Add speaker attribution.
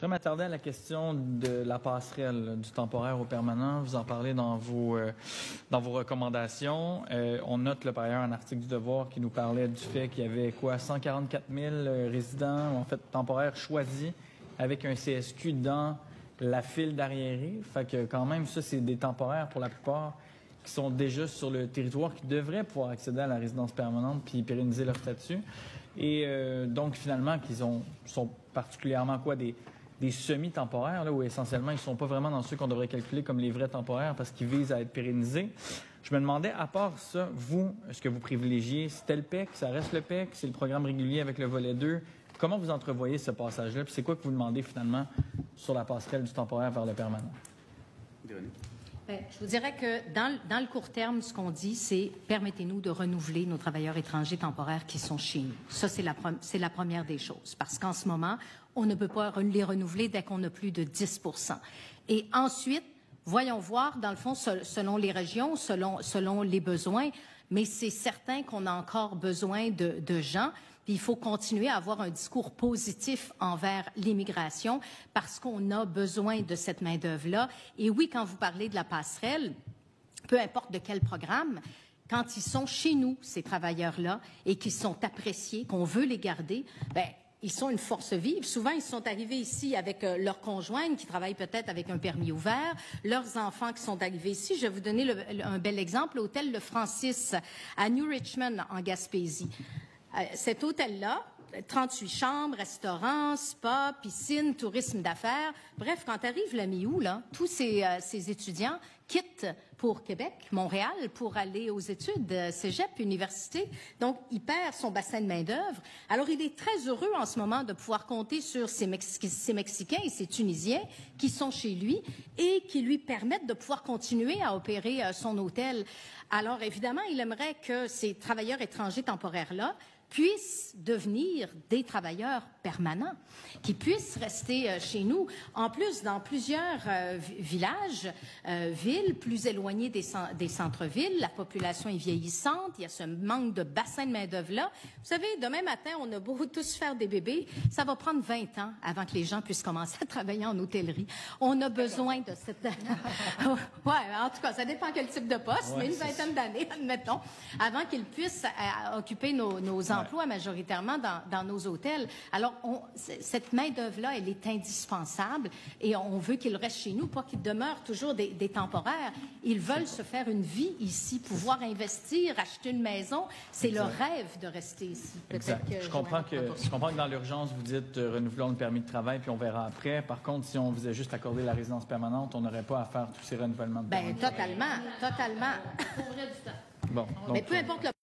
Speaker 1: voudrais m'attarder à la question de la passerelle, du temporaire au permanent. Vous en parlez dans vos recommandations. On note par ailleurs un article du Devoir qui nous parlait du fait qu'il y avait 144 000 résidents, en fait temporaires choisis avec un CSQ dans la file d'arriérés. Fait que quand même, ça, c'est des temporaires pour la plupart qui sont déjà sur le territoire, qui devraient pouvoir accéder à la résidence permanente puis pérenniser leur statut. Et donc, finalement, sont particulièrement des semi-temporaires, là, où essentiellement, ils ne sont pas vraiment dans ceux qu'on devrait calculer comme les vrais temporaires parce qu'ils visent à être pérennisés. Je me demandais, à part ça, vous, ce que vous privilégiez, c'était le PEC, ça reste le PEC, c'est le programme régulier avec le volet 2. Comment vous entrevoyez ce passage-là? Puis c'est quoi que vous demandez finalement sur la passerelle du temporaire vers le permanent?
Speaker 2: Véronique?
Speaker 3: Bien, je vous dirais que dans le court terme, ce qu'on dit, c'est permettez-nous de renouveler nos travailleurs étrangers temporaires qui sont chez nous. Ça, c'est la première des choses. Parce qu'en ce moment, on ne peut pas les renouveler dès qu'on a plus de 10 %. Et ensuite, voyons voir, dans le fond, selon les régions, selon les besoins, mais c'est certain qu'on a encore besoin de gens. Puis il faut continuer à avoir un discours positif envers l'immigration parce qu'on a besoin de cette main-d'œuvre-là. Et oui, quand vous parlez de la passerelle, peu importe de quel programme, quand ils sont chez nous, ces travailleurs-là, et qu'ils sont appréciés, qu'on veut les garder, bien, ils sont une force vive. Souvent, ils sont arrivés ici avec leur conjointe qui travaille peut-être avec un permis ouvert, leurs enfants qui sont arrivés ici. Je vais vous donner un bel exemple, l'hôtel Le Francis à New Richmond, en Gaspésie. Cet hôtel-là, 38 chambres, restaurant, spa, piscine, tourisme d'affaires. Bref, quand arrive la mi-août, là, tous ces étudiants quittent pour Québec, Montréal, pour aller aux études, cégep, université. Donc, il perd son bassin de main-d'œuvre. Alors, il est très heureux en ce moment de pouvoir compter sur ces Mexicains et ces Tunisiens qui sont chez lui et qui lui permettent de pouvoir continuer à opérer son hôtel. Alors, évidemment, il aimerait que ces travailleurs étrangers temporaires-là puissent devenir des travailleurs permanents, qui puissent rester chez nous. En plus, dans plusieurs villages, villes plus éloignées des centres-villes, la population est vieillissante, il y a ce manque de bassin de main-d'œuvre-là. Vous savez, demain matin, on a beau tous faire des bébés, ça va prendre 20 ans avant que les gens puissent commencer à travailler en hôtellerie. On a besoin de cette... ouais, en tout cas, ça dépend quel type de poste, mais une vingtaine d'années, admettons, avant qu'ils puissent occuper nos emplois majoritairement dans nos hôtels. Alors, cette main-d'œuvre-là, elle est indispensable et on veut qu'ils restent chez nous, pas qu'ils demeurent toujours des temporaires. Ils veulent se faire une vie ici, pouvoir investir, acheter une maison. C'est leur rêve de rester ici.
Speaker 1: Exact. Je comprends que dans l'urgence, vous dites renouvelons le permis de travail puis on verra après. Par contre, si on faisait juste accorder la résidence permanente, on n'aurait pas à faire tous ces renouvellements de permis.
Speaker 3: Bien, totalement. Pour vrai du temps.
Speaker 1: Bon,
Speaker 3: mais peu importe le